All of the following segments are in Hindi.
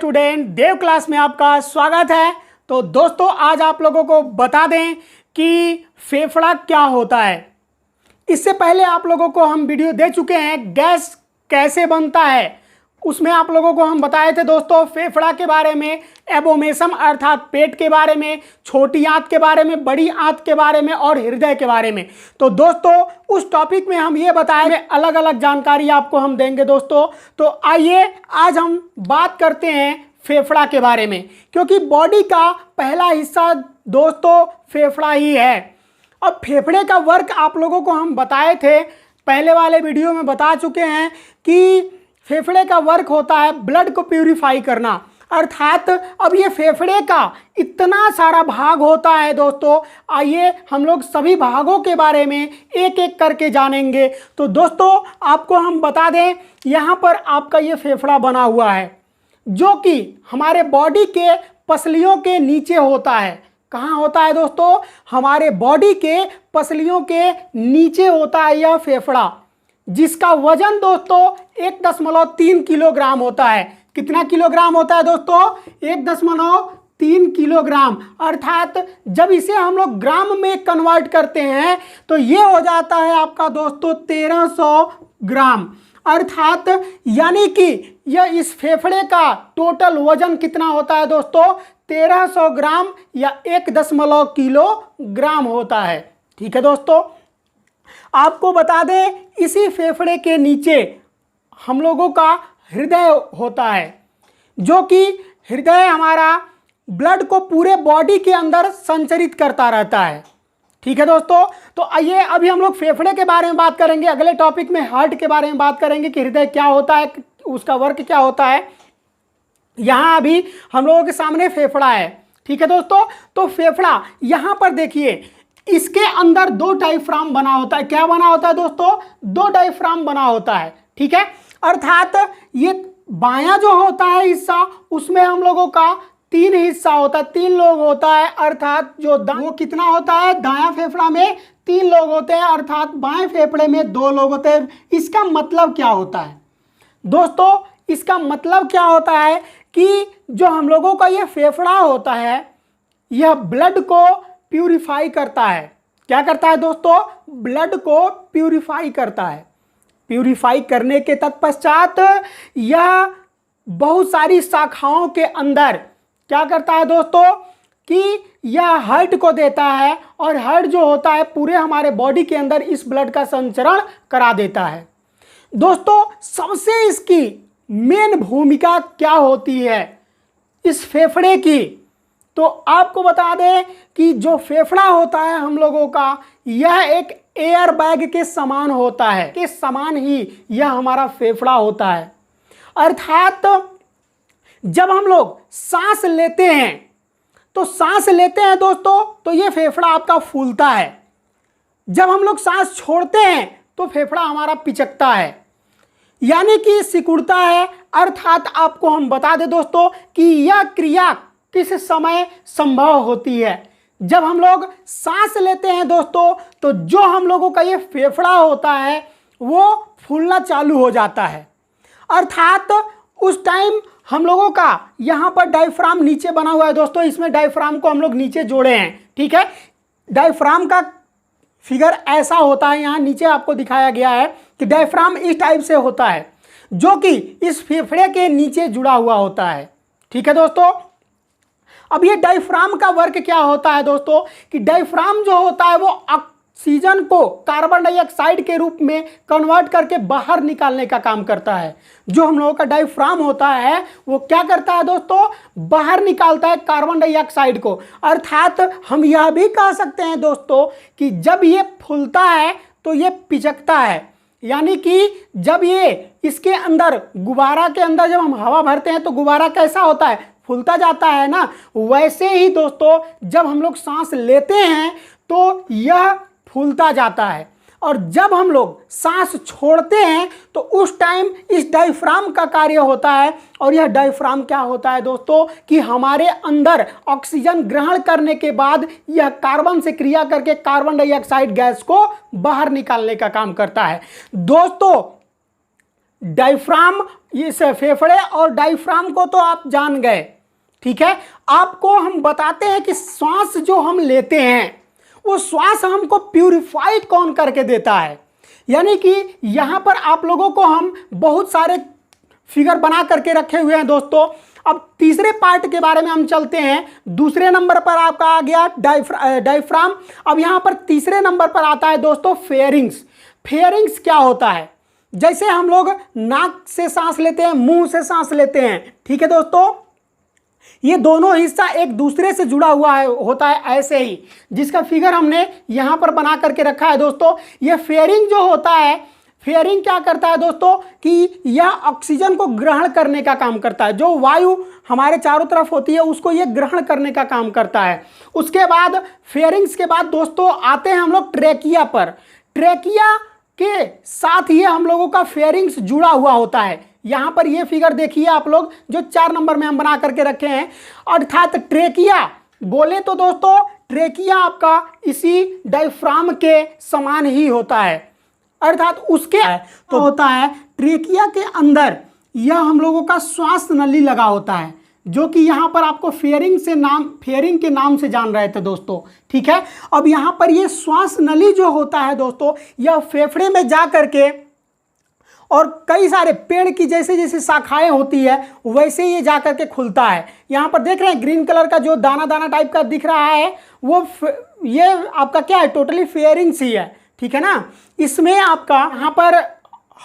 स्टूडेंट, देव क्लास में आपका स्वागत है। तो दोस्तों, आज आप लोगों को बता दें कि फेफड़ा क्या होता है। इससे पहले आप लोगों को हम वीडियो दे चुके हैं गैस कैसे बनता है। उसमें आप लोगों को हम बताए थे दोस्तों फेफड़ा के बारे में, एबोमेसम अर्थात पेट के बारे में, छोटी आंत के बारे में, बड़ी आंत के बारे में और हृदय के बारे में। तो दोस्तों उस टॉपिक में हम ये बताएंगे, अलग अलग जानकारी आपको हम देंगे दोस्तों। तो आइए आज हम बात करते हैं फेफड़ा के बारे में, क्योंकि बॉडी का पहला हिस्सा दोस्तों फेफड़ा ही है। अब फेफड़े का वर्क आप लोगों को हम बताए थे, पहले वाले वीडियो में बता चुके हैं कि फेफड़े का वर्क होता है ब्लड को प्यूरिफाई करना। अर्थात अब ये फेफड़े का इतना सारा भाग होता है दोस्तों। आइए हम लोग सभी भागों के बारे में एक एक करके जानेंगे। तो दोस्तों आपको हम बता दें, यहाँ पर आपका ये फेफड़ा बना हुआ है जो कि हमारे बॉडी के पसलियों के नीचे होता है। कहाँ होता है दोस्तों? हमारे बॉडी के पसलियों के नीचे होता है यह फेफड़ा, जिसका वजन दोस्तों 1.3 किलोग्राम होता है। कितना किलोग्राम होता है दोस्तों? 1.3 किलोग्राम। अर्थात जब इसे हम लोग ग्राम में कन्वर्ट करते हैं तो ये हो जाता है आपका दोस्तों 1300 ग्राम। अर्थात यानी कि यह इस फेफड़े का टोटल वजन कितना होता है दोस्तों? 1300 ग्राम या 1 किलोग्राम होता है। ठीक है दोस्तों, आपको बता दें इसी फेफड़े के नीचे हम लोगों का हृदय होता है, जो कि हृदय हमारा ब्लड को पूरे बॉडी के अंदर संचरित करता रहता है। ठीक है दोस्तों, तो आइए अभी हम लोग फेफड़े के बारे में बात करेंगे। अगले टॉपिक में हार्ट के बारे में बात करेंगे कि हृदय क्या होता है, उसका वर्क क्या होता है। यहाँ अभी हम लोगों के सामने फेफड़ा है। ठीक है दोस्तों, तो फेफड़ा यहाँ पर देखिए, इसके अंदर 2 डायफ्राम बना होता है। क्या बना होता है दोस्तों? 2 डायफ्राम बना होता है। ठीक है, अर्थात ये बायां जो होता है हिस्सा, उसमें हम लोगों का 3 हिस्सा होता है, 3 लोग होता है। अर्थात जो वो कितना होता है? दायां फेफड़ा में 3 लोग होते हैं, अर्थात बाएं फेफड़े में 2 लोग होते हैं। इसका मतलब क्या होता है दोस्तों? इसका मतलब क्या होता है कि जो हम लोगों का ये फेफड़ा होता है, यह ब्लड को प्यूरिफाई करता है। क्या करता है दोस्तों? ब्लड को प्यूरिफाई करता है। प्यूरिफाई करने के तत्पश्चात यह बहुत सारी शाखाओं के अंदर क्या करता है दोस्तों कि यह हार्ट को देता है, और हार्ट जो होता है पूरे हमारे बॉडी के अंदर इस ब्लड का संचरण करा देता है। दोस्तों सबसे इसकी मेन भूमिका क्या होती है इस फेफड़े की? तो आपको बता दें कि जो फेफड़ा होता है हम लोगों का, यह एक एयर बैग के समान होता है, के समान ही यह हमारा फेफड़ा होता है। अर्थात जब हम लोग सांस लेते हैं दोस्तों, तो यह फेफड़ा आपका फूलता है। जब हम लोग सांस छोड़ते हैं तो फेफड़ा हमारा पिचकता है, यानी कि सिकुड़ता है। अर्थात आपको हम बता दें दोस्तों कि यह क्रिया किस समय संभव होती है? जब हम लोग सांस लेते हैं दोस्तों, तो जो हम लोगों का ये फेफड़ा होता है वो फूलना चालू हो जाता है। अर्थात उस टाइम हम लोगों का यहाँ पर डायफ्राम नीचे बना हुआ है दोस्तों, इसमें डायफ्राम को हम लोग नीचे जोड़े हैं। ठीक है, डायफ्राम का फिगर ऐसा होता है, यहाँ नीचे आपको दिखाया गया है कि डायफ्राम इस टाइप से होता है, जो कि इस फेफड़े के नीचे जुड़ा हुआ होता है। ठीक है दोस्तों, अब ये डायफ्राम का वर्क क्या होता है दोस्तों कि डायफ्राम जो होता है वो ऑक्सीजन को कार्बन डाइऑक्साइड के रूप में कन्वर्ट करके बाहर निकालने का काम करता है। जो हम लोगों का डायफ्राम होता है वो क्या करता है दोस्तों? बाहर निकालता है कार्बन डाइऑक्साइड को। अर्थात हम यह भी कह सकते हैं दोस्तों कि जब ये फूलता है तो ये पिचकता है, यानी कि जब ये इसके अंदर गुब्बारा के अंदर जब हम हवा भरते हैं तो गुब्बारा कैसा होता है? फूलता जाता है ना। वैसे ही दोस्तों जब हम लोग सांस लेते हैं तो यह फूलता जाता है, और जब हम लोग सांस छोड़ते हैं तो उस टाइम इस डायफ्राम का कार्य होता है। और यह डायफ्राम क्या होता है दोस्तों कि हमारे अंदर ऑक्सीजन ग्रहण करने के बाद यह कार्बन से क्रिया करके कार्बन डाइऑक्साइड गैस को बाहर निकालने का काम करता है। दोस्तों डायफ्राम इस फेफड़े और डायफ्राम को तो आप जान गए, ठीक है। आपको हम बताते हैं कि श्वास जो हम लेते हैं वो श्वास हमको प्यूरिफाइड कौन करके देता है। यानी कि यहां पर आप लोगों को हम बहुत सारे फिगर बना करके रखे हुए हैं दोस्तों। अब तीसरे पार्ट के बारे में हम चलते हैं। दूसरे नंबर पर आपका आ गया डायफ्राम। अब यहां पर तीसरे नंबर पर आता है दोस्तों फेयरिंग्स। फेयरिंग्स क्या होता है? जैसे हम लोग नाक से सांस लेते हैं, मुंह से सांस लेते हैं, ठीक है दोस्तों, ये दोनों हिस्सा एक दूसरे से जुड़ा हुआ है होता है ऐसे ही, जिसका फिगर हमने यहां पर बना करके रखा है दोस्तों। ये फेयरिंग जो होता है, फेयरिंग क्या करता है दोस्तों कि यह ऑक्सीजन को ग्रहण करने का काम करता है। जो वायु हमारे चारों तरफ होती है उसको यह ग्रहण करने का काम करता है। उसके बाद फेयरिंग्स के बाद दोस्तों आते हैं हम लोग ट्रेकिया पर। ट्रेकिया के साथ ये हम लोगों का फेयरिंग्स जुड़ा हुआ होता है। यहां पर ये फिगर देखिए आप लोग, जो 4 नंबर में हम बना करके रखे हैं। अर्थात ट्रेकिया बोले तो दोस्तों ट्रेकिया आपका इसी डायफ्राम के समान ही होता है। अर्थात उसके तो होता है ट्रेकिया के अंदर यह हम लोगों का श्वास नली लगा होता है, जो कि यहां पर आपको फेयरिंग के नाम से जान रहे थे दोस्तों, ठीक है। अब यहां पर यह श्वास नली जो होता है दोस्तों, यह फेफड़े में जा करके और कई सारे पेड़ की जैसे जैसे शाखाएं होती है वैसे ये जा करके खुलता है। यहाँ पर देख रहे हैं ग्रीन कलर का जो दाना दाना टाइप का दिख रहा है, वो ये आपका क्या है, टोटली फेयरिंग्स ही है, ठीक है ना। इसमें आपका यहाँ पर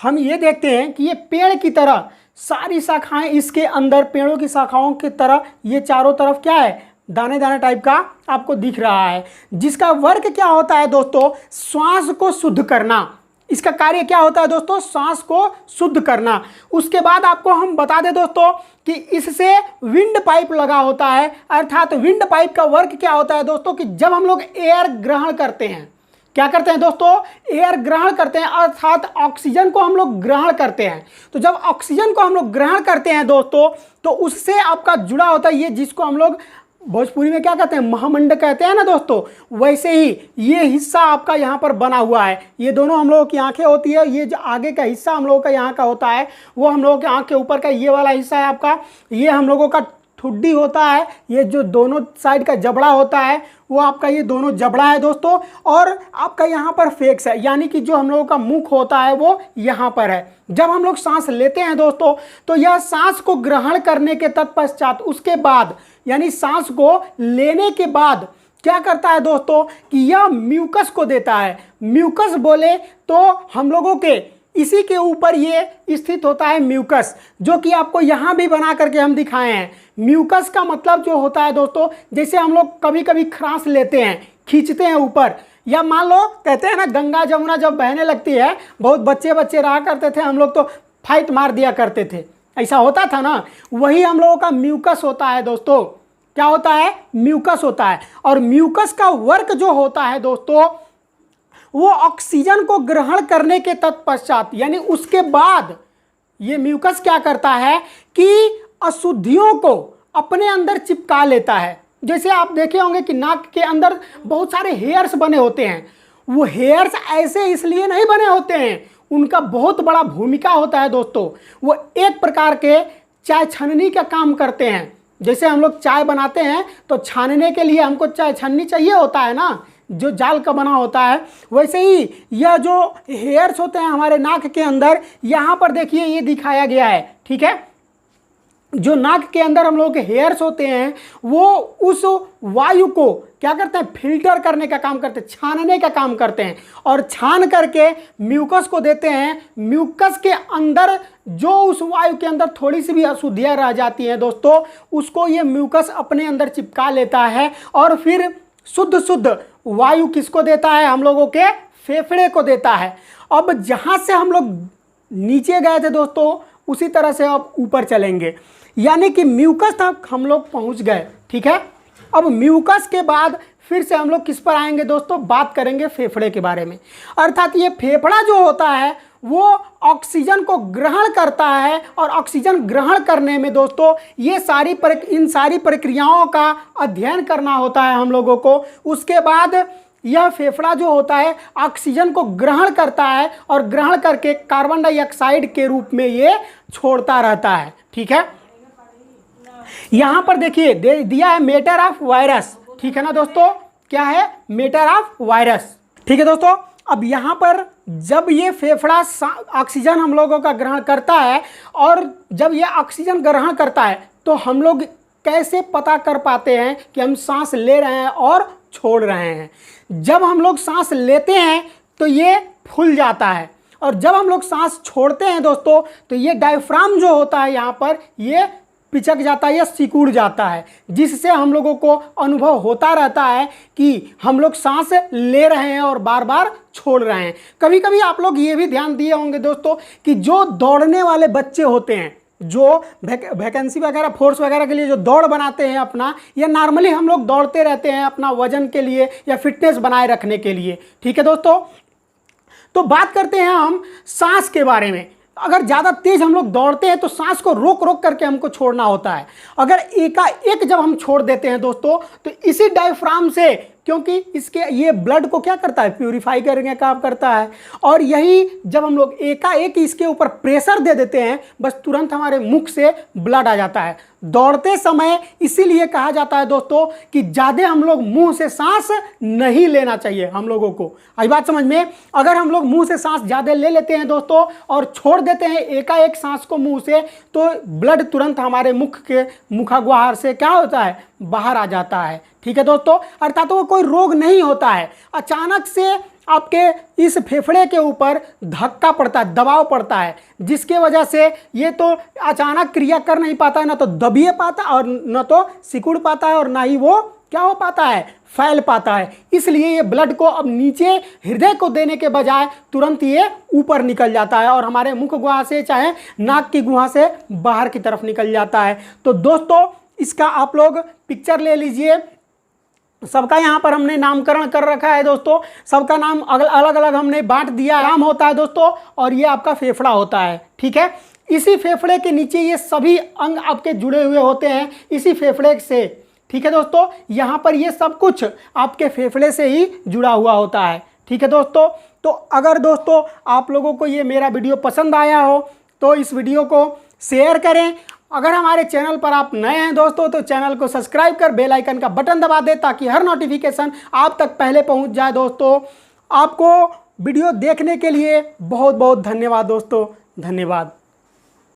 हम ये देखते हैं कि ये पेड़ की तरह सारी शाखाएं इसके अंदर, पेड़ों की शाखाओं की तरह ये चारों तरफ क्या है, दाने दाने टाइप का आपको दिख रहा है, जिसका वर्क क्या होता है दोस्तों, श्वास को शुद्ध करना। इसका कार्य क्या होता है दोस्तों, सांस को शुद्ध करना। उसके बाद आपको हम बता दें दोस्तों कि इससे विंड पाइप लगा होता है। अर्थात विंड पाइप का वर्क क्या होता है दोस्तों कि जब हम लोग एयर ग्रहण करते हैं, क्या करते हैं दोस्तों, एयर ग्रहण करते हैं, अर्थात ऑक्सीजन को हम लोग ग्रहण करते हैं। तो जब ऑक्सीजन को हम लोग ग्रहण करते हैं दोस्तों, तो उससे आपका जुड़ा होता है ये, जिसको हम लोग भोजपुरी में क्या कहते हैं, महामंड कहते हैं ना दोस्तों, वैसे ही ये हिस्सा आपका यहाँ पर बना हुआ है। ये दोनों हम लोगों की आंखें होती है, ये जो आगे का हिस्सा हम लोगों का यहाँ का होता है, वो हम लोगों के आंख के ऊपर का ये वाला हिस्सा है आपका, ये हम लोगों का ठुड्डी होता है। ये जो दोनों साइड का जबड़ा होता है वो आपका ये दोनों जबड़ा है दोस्तों। और आपका यहाँ पर फेक्स है, यानी कि जो हम लोगों का मुख होता है वो यहाँ पर है। जब हम लोग सांस लेते हैं दोस्तों, तो यह सांस को ग्रहण करने के तत्पश्चात, उसके बाद यानी सांस को लेने के बाद क्या करता है दोस्तों कि यह म्यूकस को देता है। म्यूकस बोले तो हम लोगों के इसी के ऊपर ये स्थित होता है म्यूकस, जो कि आपको यहाँ भी बना करके हम दिखाए हैं। म्यूकस का मतलब जो होता है दोस्तों, जैसे हम लोग कभी कभी खरांस लेते हैं, खींचते हैं ऊपर, या मान लो कहते हैं ना गंगा जमुना जब बहने लगती है, बहुत बच्चे बच्चे रहा करते थे हम लोग, तो फाइट मार दिया करते थे, ऐसा होता था ना, वही हम लोगों का म्यूकस होता है दोस्तों। क्या होता है, म्यूकस होता है। और म्यूकस का वर्क जो होता है दोस्तों, वो ऑक्सीजन को ग्रहण करने के तत्पश्चात यानी उसके बाद ये म्यूकस क्या करता है कि अशुद्धियों को अपने अंदर चिपका लेता है। जैसे आप देखे होंगे कि नाक के अंदर बहुत सारे हेयर्स बने होते हैं, वो हेयर्स ऐसे इसलिए नहीं बने होते हैं, उनका बहुत बड़ा भूमिका होता है दोस्तों। वो एक प्रकार के चाय छननी का काम करते हैं। जैसे हम लोग चाय बनाते हैं तो छानने के लिए हमको चाय छन्नी चाहिए होता है ना, जो जाल का बना होता है, वैसे ही यह जो हेयर्स होते हैं हमारे नाक के अंदर, यहाँ पर देखिए ये दिखाया गया है, ठीक है। जो नाक के अंदर हम लोग के हेयर्स होते हैं वो उस वायु को क्या करते हैं, फिल्टर करने का काम करते हैं, छानने का काम करते हैं, और छान करके म्यूकस को देते हैं। म्यूकस के अंदर जो उस वायु के अंदर थोड़ी सी भी अशुद्धियाँ रह जाती हैं दोस्तों, उसको ये म्यूकस अपने अंदर चिपका लेता है, और फिर शुद्ध वायु किसको देता है, हम लोगों के फेफड़े को देता है। अब जहाँ से हम लोग नीचे गए थे दोस्तों, उसी तरह से अब ऊपर चलेंगे, यानी कि म्यूकस तक हम लोग पहुँच गए, ठीक है। अब म्यूकस के बाद फिर से हम लोग किस पर आएंगे दोस्तों, बात करेंगे फेफड़े के बारे में। अर्थात ये फेफड़ा जो होता है वो ऑक्सीजन को ग्रहण करता है, और ऑक्सीजन ग्रहण करने में दोस्तों ये इन सारी प्रक्रियाओं का अध्ययन करना होता है हम लोगों को। उसके बाद यह फेफड़ा जो होता है ऑक्सीजन को ग्रहण करता है और ग्रहण करके कार्बन डाइऑक्साइड के रूप में ये छोड़ता रहता है। ठीक है, यहां पर देखिए दिया है मैटर ऑफ वायरस। ठीक है ना दोस्तों, क्या है? Matter of virus. ठीक है दोस्तों, अब यहां पर जब ये फेफड़ा ऑक्सीजन हम लोगों का ग्रहण करता है और जब ये ऑक्सीजन ग्रहण करता है तो हम लोग कैसे पता कर पाते हैं कि हम सांस ले रहे हैं और छोड़ रहे हैं? जब हम लोग सांस लेते हैं तो ये फूल जाता है और जब हम लोग सांस छोड़ते हैं दोस्तों तो ये डायफ्राम जो होता है यहाँ पर ये पिचक जाता है या सिकुड़ जाता है, जिससे हम लोगों को अनुभव होता रहता है कि हम लोग सांस ले रहे हैं और बार बार छोड़ रहे हैं। कभी कभी आप लोग ये भी ध्यान दिए होंगे दोस्तों कि जो दौड़ने वाले बच्चे होते हैं, जो वैकेंसी वगैरह फोर्स वगैरह के लिए जो दौड़ बनाते हैं अपना, या नॉर्मली हम लोग दौड़ते रहते हैं अपना वजन के लिए या फिटनेस बनाए रखने के लिए। ठीक है दोस्तों, तो बात करते हैं हम सांस के बारे में। अगर ज़्यादा तेज हम लोग दौड़ते हैं तो सांस को रोक रोक करके हमको छोड़ना होता है। अगर एकाएक जब हम छोड़ देते हैं दोस्तों तो इसी डायफ्राम से, क्योंकि इसके ये ब्लड को क्या करता है, प्यूरिफाई करने का काम करता है, और यही जब हम लोग एकाएक इसके ऊपर प्रेशर दे देते हैं बस तुरंत हमारे मुख से ब्लड आ जाता है। दौड़ते समय इसीलिए कहा जाता है दोस्तों कि ज़्यादा हम लोग मुंह से सांस नहीं लेना चाहिए हम लोगों को। आई बात समझ में? अगर हम लोग मुंह से सांस ज़्यादा ले लेते हैं दोस्तों और छोड़ देते हैं एकाएक सांस को मुंह से तो ब्लड तुरंत हमारे मुख के मुखाग्वाहार से क्या होता है, बाहर आ जाता है। ठीक है दोस्तों, अर्थात वो कोई रोग नहीं होता है, अचानक से आपके इस फेफड़े के ऊपर धक्का पड़ता है, दबाव पड़ता है, जिसके वजह से ये तो अचानक क्रिया कर नहीं पाता है, ना तो दबिए पाता और न तो सिकुड़ पाता है और ना ही वो क्या हो पाता है, फैल पाता है। इसलिए ये ब्लड को अब नीचे हृदय को देने के बजाय तुरंत ये ऊपर निकल जाता है और हमारे मुख गुहा से चाहे नाक की गुहा से बाहर की तरफ निकल जाता है। तो दोस्तों इसका आप लोग पिक्चर ले लीजिए। सबका यहाँ पर हमने नामकरण कर रखा है दोस्तों, सबका नाम अलग अलग हमने बांट दिया। नाम होता है दोस्तों और ये आपका फेफड़ा होता है। ठीक है, इसी फेफड़े के नीचे ये सभी अंग आपके जुड़े हुए होते हैं इसी फेफड़े से। ठीक है दोस्तों, यहाँ पर ये सब कुछ आपके फेफड़े से ही जुड़ा हुआ होता है। ठीक है दोस्तों, तो अगर दोस्तों आप लोगों को ये मेरा वीडियो पसंद आया हो तो इस वीडियो को शेयर करें। अगर हमारे चैनल पर आप नए हैं दोस्तों तो चैनल को सब्सक्राइब कर बेल आइकन का बटन दबा दें ताकि हर नोटिफिकेशन आप तक पहले पहुंच जाए। दोस्तों आपको वीडियो देखने के लिए बहुत बहुत धन्यवाद दोस्तों, धन्यवाद।